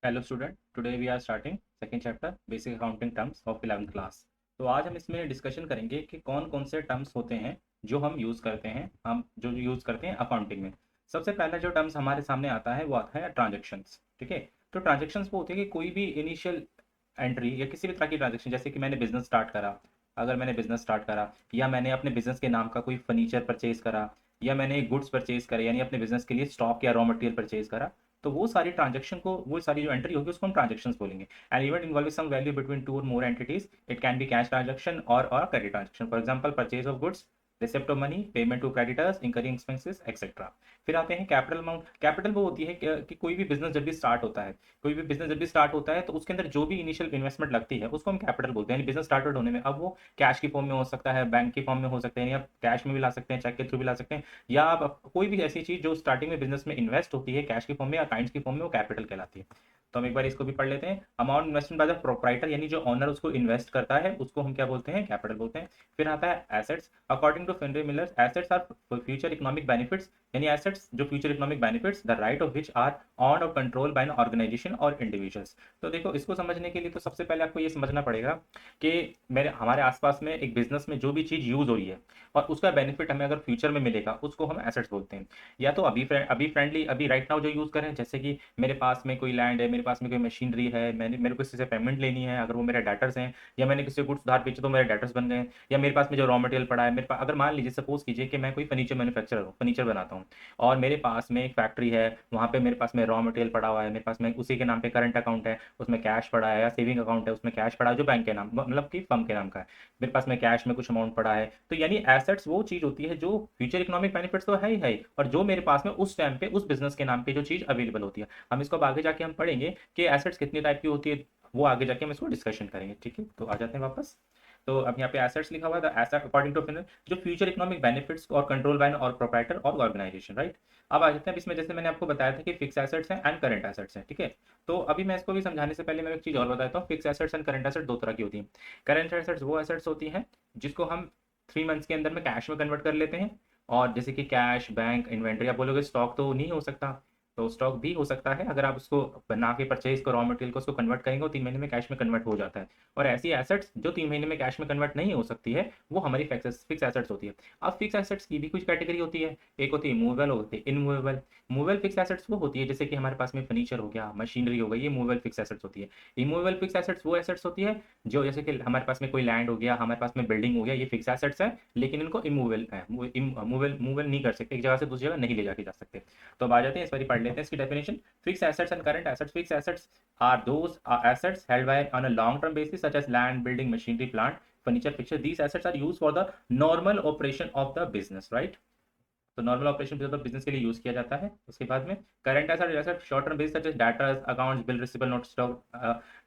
Hello student, today we are starting second chapter basic accounting terms of 11th class. तो आज हम इसमें discussion करेंगे कि कौन कौन से टर्म्स होते हैं जो हम यूज़ करते हैं, अकाउंटिंग में। सबसे पहला जो टर्म्स हमारे सामने आता है वो आता है ट्रांजेक्शन्स। ठीक है, तो ट्रांजेक्शन्स वो होती है कि कोई भी इनिशियल एंट्री या किसी भी तरह की ट्रांजेक्शन, जैसे कि मैंने बिजनेस स्टार्ट करा। अगर मैंने बिजनेस स्टार्ट करा या मैंने अपने बिजनेस के नाम का कोई फर्नीचर परचेज करा या मैंने गुड्स परचेज करे, यानी अपने बिजनेस के लिए स्टॉक या रॉ मटेरियल परचेज करा, तो वो सारी ट्रांजेक्शन को, वो सारी जो एंट्री होगी उसको हम ट्रांजेक्शंस बोलेंगे। And event involving some value between two or more entities, it can be cash transaction or credit transaction. For example, purchase of goods, receipt of money, payment to creditors, incurring expenses etcetera. फिर आते हैं capital amount. Capital वो होती है कि कोई भी business जब भी स्टार्ट होता है, तो उसके अंदर जो भी इनिशियल इन्वेस्टमेंट लगती है उसको हम कैपिटल बोलते हैं। यानी बिजनेस स्टार्टेड होने में, अब वो कैश की फॉर्म में हो सकता है, बैंक की फॉर्म में हो सकते हैं, या कैश में भी ला सकते हैं, चेक के थ्रू भी ला सकते हैं, या आप कोई भी ऐसी चीज जो स्टार्टिंग में बिजनेस में इन्वेस्ट होती है कैश की फॉर्म में या काइंड्स की फॉर्म में, वो कैपिटल कहलाती है। तो हम एक बार इसको भी पढ़ लेते हैं। Amount investment by the proprietor, यानी जो ऑनर उसको इन्वेस्ट करता है उसको हम क्या बोलते हैं, कैपिटल बोलते हैं। फिर आता है assets. According to Finney Miller, assets are future economic benefits, यानी एसेट्स जो future economic benefits, the right of which are own or control by an organisation or individuals. तो देखो, इसको समझने के लिए तो सबसे पहले आपको ये समझना पड़ेगा कि मेरे हमारे आसपास में एक बिजनेस में जो भी चीज यूज हो रही है और उसका बेनिफिट हमें अगर फ्यूचर में मिलेगा उसको हम एसेट्स बोलते हैं। या तो अभी राइट नाउ जो यूज करें, जैसे कि मेरे पास में कोई लैंड है, मेरे पास में कोई मशीनरी है, मैंने मेरे को किसी से पेमेंट लेनी है, अगर वो मेरे डेटर्स हैं, या मैंने किसी को गुड्स उधार बेचे तो मेरे डेटर्स बन गए। या मेरे पास में जो रॉ मटेरियल पड़ा है, मेरे पास अगर मान लीजिए सपोज कीजिए कि मैं कोई फर्नीचर मैन्युफैक्चरर हूँ, फर्नीचर बनाता हूँ, और मेरे पास में एक फैक्ट्री है, वहाँ पे मेरे पास में रॉ मटेरियल पड़ा हुआ है, मेरे पास में उसी के नाम पे करंट अकाउंट है, उसमें कैश पड़ा है, या सेविंग अकाउंट है उसमें कैश पड़ा है जो बैंक के नाम, मतलब कि फर्म के नाम का है, मेरे पास में कैश में कुछ अमाउंट पड़ा है। तो यानी एसेट्स वो चीज होती है जो फ्यूचर इकोनॉमिक बेनिफिट्स तो है ही है, और जो मेरे पास में उस टाइम पे उस बिजनेस के नाम पे जो चीज अवेलेबल होती है। हम इसको अब आगे जाके हम पढ़ेंगे कि एसेट्स कितनी टाइप की होती है, वो आगे जाके हम इसको डिस्कशन करेंगे। ठीक है, तो आ जाते हैं वापस। तो अब यहाँ पे एसेट्स लिखा हुआ है, द एसेट अकॉर्डिंग टू फिनर, जो फ्यूचर इकोनॉमिक बेनिफिट्स और कंट्रोल बाय और प्रोप्राइटर और ऑर्गेनाइजेशन, राइट। अब आ जाते हैं, इसमें जैसे मैंने आपको बताया था कि फिक्स एसेट्स हैं एंड करंट एसेट्स हैं। ठीक है, तो अभी मैं इसको भी समझाने से पहले मैं एक चीज और बताता हूँ। Fix assets and current assets दो तरह की होती हैं। करंट एसेट्स वो एसेट्स होती हैं जिसको हम 3 मंथ्स के अंदर में कैश में कन्वर्ट कर लेते हैं। और जैसे कि कैश, बैंक, इन्वेंट्री, आप बोलोगे स्टॉक तो नहीं हो सकता, तो स्टॉक भी हो सकता है। अगर आप उसको बना के परचेज को, रॉ मटेरियल को उसको कन्वर्ट करेंगे, वो 3 महीने में कैश में कन्वर्ट हो जाता है। और ऐसी एसेट्स जो 3 महीने में कैश में कन्वर्ट नहीं हो सकती है, वो हमारी फिक्स एसेट्स होती है। अब फिक्स एसेट्स की भी कुछ कैटेगरी होती है। एक होती है मूवेबल, होती है इनमूवेबल। मूवेबल फिक्स एसेट्स वो होती है जैसे कि हमारे पास में फर्नीचर हो गया, मशीनरी हो गई, ये मूवेबल फिक्स एसेट्स होती है। इमूवेबल फिक्स एसेट्स वो एसेट्स होती है जो, जैसे कि हमारे पास में कोई लैंड हो गया, हमारे पास में बिल्डिंग हो गया, ये फिक्स एसेट्स है, लेकिन इनको इमूवेबल है, मूवेबल नहीं कर सकते, एक जगह से दूसरी जगह नहीं ले जाके जा सकते। तो अब आ जाते हैं, इस बार पढ़ लेते हैं इसकी definition. Fixed assets and current assets. Fixed assets are those assets held by on a long-term basis, such as land, building, machinery, plant, furniture, fixture. These assets are used for the normal operation of the business, right? तो normal operation business के लिए use किया जाता है। उसके बाद में current asset, जैसे short term base such as data, accounts, bill, receivable, note, stock,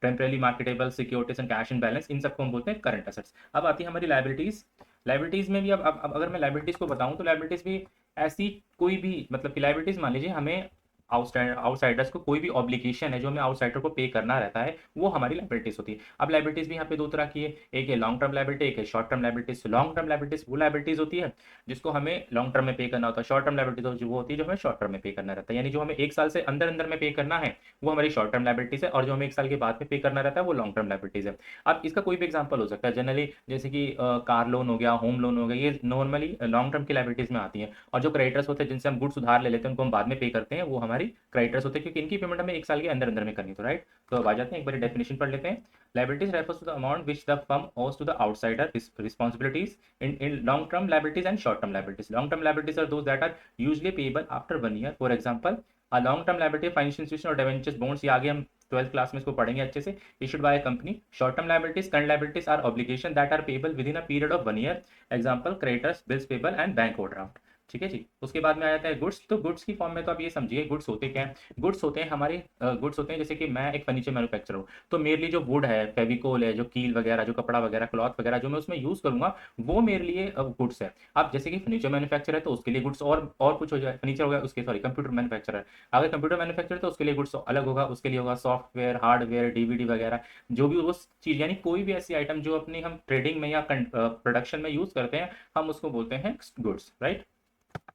temporary marketable securities and cash in balance, इन सबको हम बोलते हैं करंट एसेट्स। अब आती है हमारी लाइबिलिटीज। लाइबिलिटीज में भी अब अगर मैं लाइबिलिटीज को बताऊं तो लाइबिलिटीज भी ऐसी कोई भी, मतलब कि लाइबिलिटीज मान लीजिए हमें आउटसाइडर्स को कोई भी ऑब्लिगेशन है जो हमें आउटसाइडर को पे करना रहता है, वो हमारी लाइबिलिटीज होती है। अब लाइबिलिटीज भी यहाँ पे दो तरह की है, एक है लॉन्ग टर्म लाइबिलिटी, एक है short term liabilities. Long term liabilities वो लाइबिलिटीज होती है जिसको हमें लॉन्ग टर्म में पे करना होता है। शॉर्ट टर्म लाइबिलिटीज वो होती है जो हमें शॉर्ट टर्म में पे करना रहता है, यानी जो हमें 1 साल से अंदर अंदर में पे करना है वो हमारी शॉर्ट टर्म लाइबिलिटीज है, और जो हमें 1 साल के बाद में पे करना रहता है वो लॉन्ग टर्म लाइबिलिटीज है। अब इसका कोई भी एग्जाम्पल हो सकता है जनरली, जैसे कि कार लोन हो गया, होम लोन हो गया, ये नॉर्मली लॉन्ग टर्म की लाइबिलिटीज में आती है। और जो क्रेडिटर्स होते हैं जिनसे हम गुड्स उधार ले लेते हैं उनको हम बाद में पे करते हैं, वो हमारी क्रेडिटर्स होते हैं, क्योंकि इनकी पेमेंट हमें 1 साल के अंदर अंदर में करनी, तो राइट। तो अब आ जाते हैं, एक बार डेफिनेशन पढ़ लेते हैं। Liabilities refers to the amount which the firm owes to the outsider responsibilities in long term liabilities and short term liabilities. Long term liabilities are those that are usually payable after 1 year. For example, a long term liability financial institution or debentures bonds, ये आगे हम 12th class में इसको पढ़ेंगे अच्छे से, issued by a company. Short term liabilities, current liabilities are obligations that are payable within a period of 1 year. Example, creditors, bills payable and bank overdraft. ठीक है जी। उसके बाद में आ जाता है गुड्स। तो गुड्स की फॉर्म में तो आप ये समझिए गुड्स होते क्या हैं। गुड्स होते हैं हमारे, गुड्स होते हैं जैसे कि मैं एक फर्नीचर मैन्युफैक्चर हूँ, तो मेरे लिए जो वुड है, फेविकोल है, जो कील वगैरह, जो कपड़ा वगैरह, क्लॉथ वगैरह जो मैं उसमें यूज करूंगा, वो मेरे लिए गुड्स है। अब जैसे कि फर्नीचर मैन्युफैक्चर है तो उसके लिए गुड्स और कुछ हो जाए, फर्नीचर हो गया उसके, सॉरी कंप्यूटर मैन्युफैक्चर है, अगर कंप्यूटर मैन्युफैक्चर है तो उसके लिए गुड्स अलग होगा, उसके लिए होगा सॉफ्टवेयर, हार्डवेयर, डीवीडी वगैरह, जो भी वो चीज, यानी कोई भी ऐसी आइटम जो अपनी हम ट्रेडिंग में या प्रोडक्शन में यूज करते हैं, हम उसको बोलते हैं गुड्स, राइट।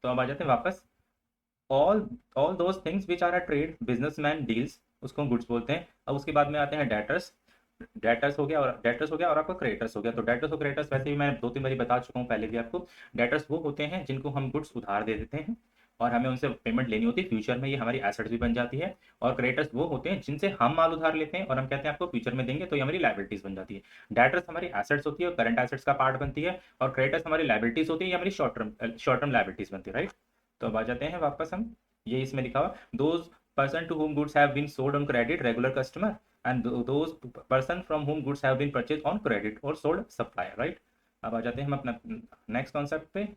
तो अब आ जाते हैं वापस। all all those things which are a trade businessman deals उसको हम गुड्स बोलते हैं। अब उसके बाद में आते हैं डेटर्स। डेटर्स हो गया और आपका क्रेडिटर्स हो गया। तो डेटर्स और क्रेडिटर्स वैसे भी मैं 2-3 बारी बता चुका हूँ पहले भी आपको। डेटर्स वो होते हैं जिनको हम गुड्स उधार दे देते हैं और हमें उनसे पेमेंट लेनी होती है फ्यूचर में, ये हमारी एसेट्स भी बन जाती है। और क्रेडिटर्स वो होते हैं जिनसे हम माल उधार लेते हैं और हम कहते हैं आपको फ्यूचर में देंगे, तो ये हमारी लाइबिलिटीज बन जाती है। डेटर्स हमारी एसेट्स होती है और करंट एसेट्स का पार्ट बनती है, और क्रेडिटर्स हमारी लाइबिलिटीज होती है, ये हमारी शॉर्ट टर्म लाइबिलिटीज बनती है, राइट। तो अब आ जाते हैं वापस हम, ये इसमें लिखा हुआ, those person to whom goods have been sold on credit, regular customer, and those person from whom goods have been purchased on credit or sold supplier, right। अब आ जाते हैं हम अपना नेक्स्ट कॉन्सेप्ट पे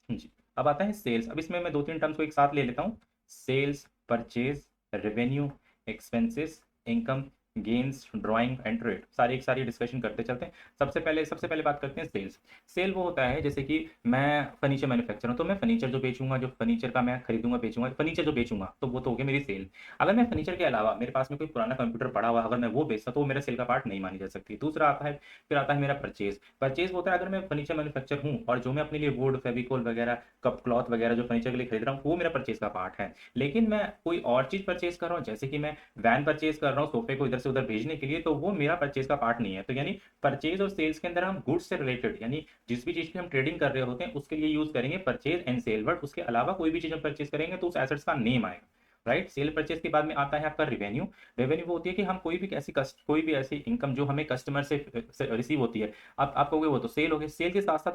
जी। अब आता है सेल्स। अब इसमें मैं 2-3 टर्म्स को एक साथ ले लेता हूँ। Sales, purchase, revenue, expenses, income, gains, drawing and trade, सारी एक सारी डिस्कशन करते चलते हैं। सबसे पहले बात करते हैं सेल्स। सेल वो होता है जैसे कि मैं फर्नीचर मैन्युफैक्चर हूँ, तो मैं फर्नीचर जो बेचूंगा, जो फर्नीचर का मैं खरीदूंगा बेचूंगा, फर्नीचर जो बेचूंगा, तो वो तो हो गया मेरी सेल। अगर मैं फर्नीचर के अलावा मेरे पास में कोई पुराना कंप्यूटर पड़ा हुआ, अगर मैं वो बेचता तो वो मेरा सेल का पार्ट नहीं मानी जा सकती। दूसरा आता है, फिर आता है मेरा परचेज। परचेज होता है अगर मैं फर्नीचर मैन्युफैक्चर हूँ और जो मैं अपने लिए वुड, फेविकोल वगैरह, कप क्लॉथ वगैरह जो फर्नीचर के लिए खरीद रहा हूँ, वो मेरा परचेज का पार्ट है। लेकिन मैं कोई और चीज परचेज कर रहा हूँ, जैसे कि मैं वैन परचेज कर रहा हूँ सोफे को इधर से उधर भेजने के लिए, तो वो मेरा परचेज का पार्ट नहीं है। तो यानी परचेज और सेल्स के अंदर हम गुड्स से रिलेटेड, यानी जिस भी चीज की हम ट्रेडिंग कर रहे होते हैं उसके लिए यूज करेंगे परचेज एंड सेल, बट उसके अलावा कोई भी चीज हम परचेज करेंगे तो उस एसेट्स का नेम आएगा, राइट। सेल परचेज के बाद में आता है आपका रेवेन्यू। रेवेन्यू वो होती है कि हम कोई भी ऐसी इनकम जो हमें कस्टमर से रिसीव होती है। अब आप कहोगे वो तो सेल हो गई, सेल के साथ साथ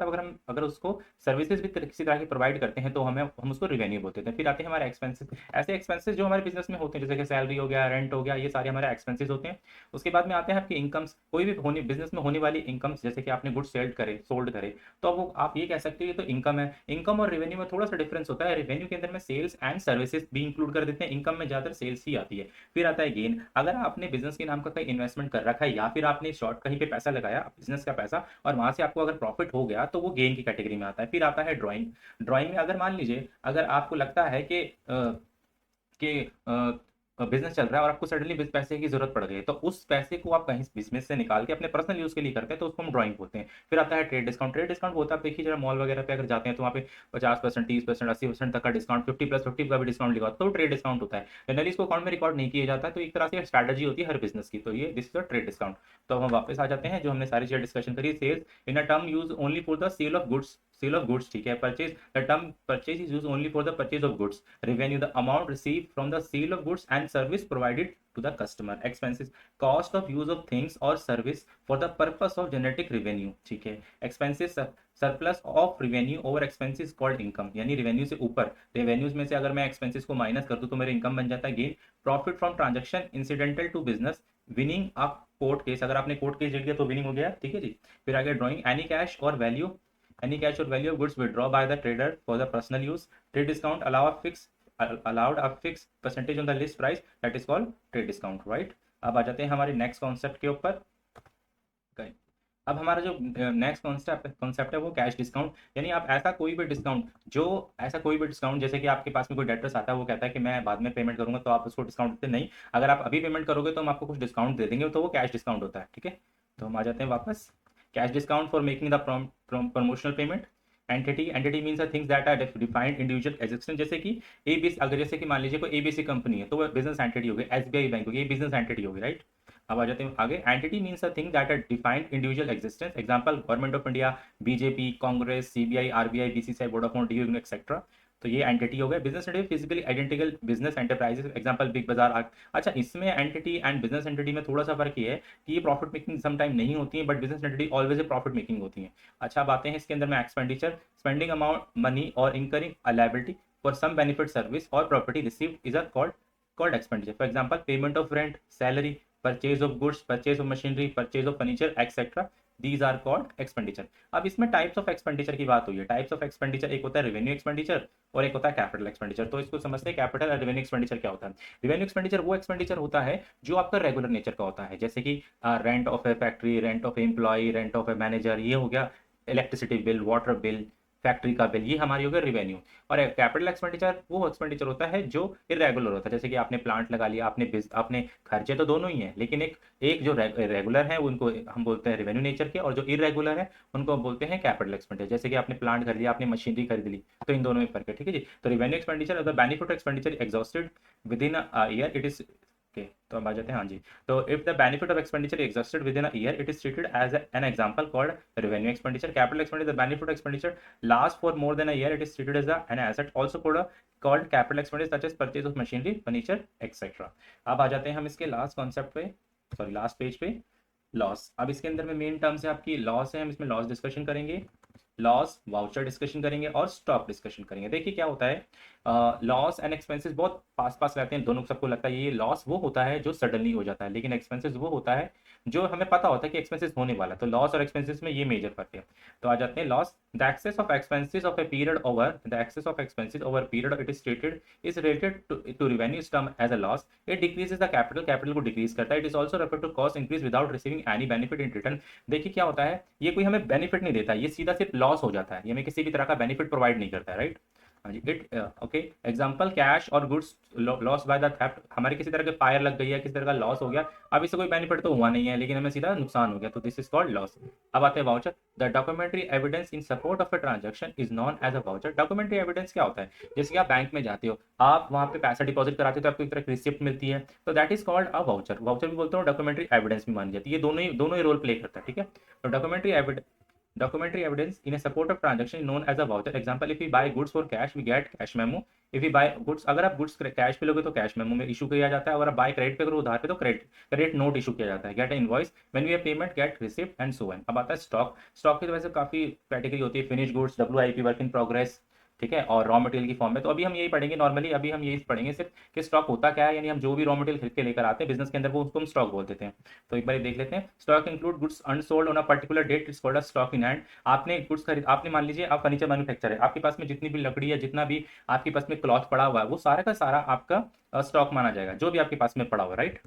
अगर उसको सर्विसेज भी किसी तरह की प्रोवाइड करते हैं तो हम उसको रेवेन्यू बोलते हैं। फिर आते हैं हमारे एक्सपेंसेस। ऐसे एक्सपेंसेस जो हमारे बिजनेस में होते हैं, जैसे कि सैलरी हो गया, रेंट हो गया, ये सारे हमारे एक्सपेंसेस होते हैं। उसके बाद में आते हैं आपकी इनकम्स। कोई भी बिजनेस में होने वाली इनकम्स, जैसे कि आपने गुड्स सोल्ड करे, तो वो आप ये कह सकते हो ये तो इनकम है। इनकम और रेवेन्यू में थोड़ा सा डिफरेंस होता है। रेवेन्यू के अंदर में सेल्स एंड सर्विसेज भी इंक्लूड कर देते हैं, इनकम में ज्यादातर सेल्स ही आती है। फिर आता है गेन। अगर आपने बिजनेस के नाम का कहीं इन्वेस्टमेंट कर रखा है या फिर आपने शॉर्ट कहीं पे पैसा लगाया बिजनेस का पैसा, और वहां से आपको अगर प्रॉफिट हो गया तो वो गेन की कैटेगरी में आता है। फिर आता है ड्राइंग। ड्राइंग में अगर मान लीजिए अगर आपको लगता है कि बिजनेस चल रहा है और आपको सडनली पैसे की जरूरत पड़ गई, तो उस पैसे को आप कहीं बिजनेस से निकाल के अपने पर्सनल यूज के लिए करते हैं, तो उसको हम ड्राइंग बोलते हैं। फिर आता है ट्रेड डिस्काउंट। ट्रेड डिस्काउंट होता है, आप देखिए जरा मॉल वगैरह पे अगर जाते हैं तो वहाँ पे 50%, 30%, 80% तक का डिस्काउंट, 50+50 का भी डिस्काउंट लिखा होता है, तो ट्रेड डिस्काउंट होता है। जनरली इसको अकाउंट में रिकॉर्ड नहीं किया जाता है, तो एक तरह से स्ट्रैटेजी होती है हर बिजनेस की। तो ये this is the trade discount. तो अब हम वापस आ जाते हैं, जो हमने सारी चीजें डिस्कशन करी। Sales in a term use only for the sale of goods, ठीक है। Purchase, the term purchase is use only for the purchase of goods. Revenue, the amount receive from the sale of goods and service provided to the customer। expenses, cost of use of things or service for the purpose of generating revenue, ठीक है। expenses, surplus of revenue over expenses called income, यानी revenue से ऊपर, revenues में से अगर मैं expenses को माइनस कर दूं तो मेरा इनकम बन जाता है gain. Profit from transaction incidental to business, winning a court case, अगर आपने कोर्ट केस जीत गया तो विनिंग हो गया, ठीक है जी। फिर आगे ड्रॉइंग, एनी कैश और value of goods withdraw by the trader for the personal use। trade discount allowed a fixed percentage on the list price, that is called trade discount, right। अब आ जाते हैं हमारे नेक्स्ट कॉन्सेप्ट के ऊपर। अब हमारा जो नेक्स्ट कॉन्सेप्ट है वो कैश डिस्काउंट। यानी आप ऐसा कोई भी डिस्काउंट, जैसे कि आपके पास में कोई डेटर्स आता है, वो कहता है कि मैं बाद में पेमेंट करूंगा, तो आप उसको डिस्काउंट देते नहीं, अगर आप अभी पेमेंट करोगे तो हम आपको कुछ डिस्काउंट दे देंगे, तो वो कैश डिस्काउंट होता है, ठीक है। तो हम आ जाते हैं वापस। Cash discount for making the promotional payment. Entity means things that are defined individual existence, जैसे कि एबीसी, अगर जैसे कि मान लीजिए कोई एबीसी कंपनी है तो वो बिजनेस एंटिटी हो गई, एसबीआई बैंक हो गई, ये बिजनेस एंटिटी हो गई, राइट। अब आ जाते हैं आगे। Entity means a thing that are defined individual existence, example government of India, BJP, Congress, CBI, RBI, BCCI, Vodafone, DU etcetera. तो ये एंटिटी हो गया। Business entity physically identical business enterprises, example Big Bazaar. अच्छा, इसमें एंटिटी एंड बिजनेस एंटिटी में थोड़ा सा फर्क ये है कि ये प्रॉफिट मेकिंग सम टाइम नहीं होती है, but business entity always profit making होती है। अच्छा, अब आते हैं इसके अंदर में expenditure, spending amount money or incurring a liability for some benefit, service or property received is a called expenditure। For example, payment of rent, salary, purchase of goods, purchase of machinery, purchase of furniture, etc. These are called expenditure। अब इसमें types of expenditure की बात हुई है। Types of expenditure, एक होता है revenue expenditure और एक होता है कैपिटल एक्सपेंडिचर। तो इसको समझते हैं, कैपिटल और रेवेन्यू एक्सपेंडिचर क्या होता है। रेवेन्यू एक्सपेंडिचर वो एक्सपेंडिचर होता है जो आपका रेगुलर नेचर का होता है, जैसे कि rent of a factory, rent of employ, rent of a manager, ये हो गया। Electricity bill, water bill, factory का बिल, ये हमारी हो गई रेवेन्यू। और कैपिटल एक्सपेंडिचर वो एक्सपेंडिचर होता है जो इरेगुलर होता है, जैसे कि आपने प्लांट लगा लिया, आपने खर्चे तो दोनों ही हैं, लेकिन एक एक जो रेगुलर है उनको हम बोलते हैं रेवेन्यू नेचर के, और जो इरेगुलर है उनको हम बोलते हैं कैपिटल एक्सपेंडिचर। जैसे कि आपने प्लांट खरीद लिया, आपने मशीनरी खरीद ली, तो इन दोनों में फर्क है, ठीक है जी। तो revenue expenditure, the benefit expenditure exhausted within a year it is okay. तो अब आ जाते हैं, हाँ जी। तो if the benefit of expenditure exhausted within a year it is treated as an example called revenue expenditure. Capital expenditure, the benefit expenditure last for more than a year it is treated as an asset also called capital expenditure such as purchase of machinery, furniture, etc. अब आ जाते हैं हम इसके last concept पे, sorry last page पे, loss. अब इसके अंदर में मेन टर्म्स है आपकी लॉस है, हम इसमें लॉस डिस्कशन करेंगे, लॉस वाउचर डिस्कशन करेंगे और स्टॉक डिस्कशन करेंगे। देखिए क्या होता है, लॉस एंड एक्सपेंसेस बहुत पास पास रहते हैं दोनों, सबको लगता है ये लॉस वो होता है जो सडनली हो जाता है, लेकिन एक्सपेंसेस वो होता है जो हमें पता होता है कि एक्सपेंसेस होने वाला है। तो लॉस और एक्सपेंसेस में ये मेजर फर्क है। तो आ जाते हैं loss, the excess of expenses of a period over the excess of expenses over period it is stated is related to revenue term as a loss. It decreases the capital, capital को decrease करता है। It is also refer to cost increase without receiving any benefit in return. देखिए क्या होता है, ये कोई हमें बेनिफिट नहीं देता, ये सीधा सिर्फ लॉस हो जाता है, ये हमें किसी भी तरह का बेनिफिट प्रोवाइड नहीं करता है, राइट। हाँ जी, इट ओके। एग्जांपल कैश और goods loss by the theft, हमारे किसी तरह के फायर लग गई है, किसी तरह का लॉस हो गया, अब इससे कोई बेनिफिट तो हुआ नहीं है, लेकिन हमें सीधा नुकसान हो गया, तो दिस इज कॉल्ड लॉस। अब आते हैं voucher, the documentary evidence in support of a transaction is known as a voucher. Documentary evidence क्या होता है, जैसे कि आप बैंक में जाते हो, आप वहां पे पैसा डिपॉजिट कराते हो तो आपको एक तरह की रिसिप्ट मिलती है, तो that is called a voucher. Voucher भी बोलते हो, डॉक्यूमेंट्री एविडेंस भी मानी जाती है, ये दोनों ही रोल प्ले करता है, ठीक है। तो documentary evidence in a support of transaction is known as a voucher. Example, if we buy goods for cash we get cash memo. If we buy goods, अगर आप गुड्स कैश पे लोगे तो कैश मेमो में issue किया जाता है, अगर आप बाय क्रेडिट पे करो उधार पे तो क्रेडिट नोट इशू किया जाता है। Get invoice when we have payment, get receipt and so on. अब आता है स्टॉक। स्टॉक की तो वैसे काफी कैटेगरी होती है, finish goods, WIP work in progress, ठीक है, और रॉ मटेरियल की फॉर्म में। तो अभी हम यही पढ़ेंगे नॉर्मली, अभी हम यही पढ़ेंगे सिर्फ कि स्टॉक होता क्या है, यानी हम जो भी रॉ मटेरियल खरीद के लेकर आते हैं बिजनेस के अंदर वो उसको हम स्टॉक बोल देते हैं। तो एक बार देख लेते हैं, stock include goods unsold on a particular date is called a stock in hand. आपने गुड्स खरीद, आपने मान लीजिए आप फर्नीचर मैन्युफैक्चर है, आपके पास में जितनी भी लकड़ी है, जितना भी आपके पास में क्लॉथ पड़ा हुआ है, वो सारा का सारा आपका स्टॉक माना जाएगा, जो भी आपके पास में पड़ा हुआ है, right.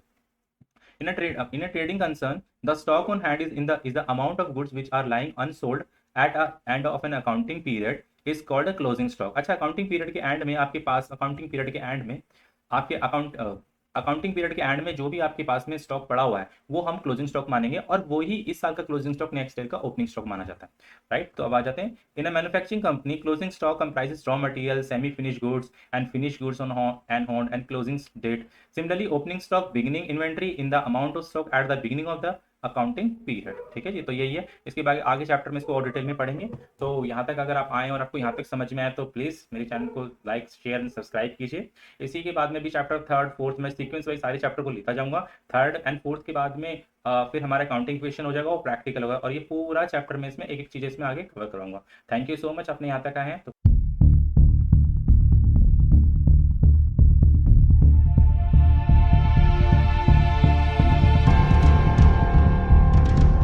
In a trading concern, the stock on hand is the amount of goods which are lying unsold at a end of an accounting period is called a closing stock. अच्छा, अकाउंटिंग पीरियड के and में आपके पास, accounting period के and में आपके accounting period के and में जो भी आपके पास में स्टॉक पड़ा हुआ है वो हम क्लोजिंग स्टॉक मानेंगे, और वो ही इस साल का क्लोजिंग स्टॉक नेक्स्ट ईयर का ओपनिंग स्टॉक माना जाता है, राइट। तो अब आ जाते हैं, in a manufacturing company closing stock comprises raw material, semi finish goods and finish goods on hand and closing date. Similarly, opening stock, beginning inventory in the amount of stock at the beginning of the accounting period, ठीक है जी। तो यही है, इसके बाद आगे chapter में इसको और डिटेल में पढ़ेंगे। तो यहाँ तक अगर आप आए और आपको यहाँ तक समझ में आए तो प्लीज़ मेरे चैनल को लाइक, शेयर एंड सब्सक्राइब कीजिए। इसी के बाद में भी चैप्टर थर्ड फोर्थ में सीक्वेंस वाइज सारे चैप्टर को लेता जाऊँगा। थर्ड एंड फोर्थ के बाद में फिर हमारा अकाउंटिंग क्वेश्चन हो जाएगा, वो प्रैक्टिकल होगा, और ये पूरा चैप्टर में इसमें एक एक चीज़ इसमें आगे कवर कराऊंगा। थैंक यू सो मच, अपने यहाँ तक आए हैं तो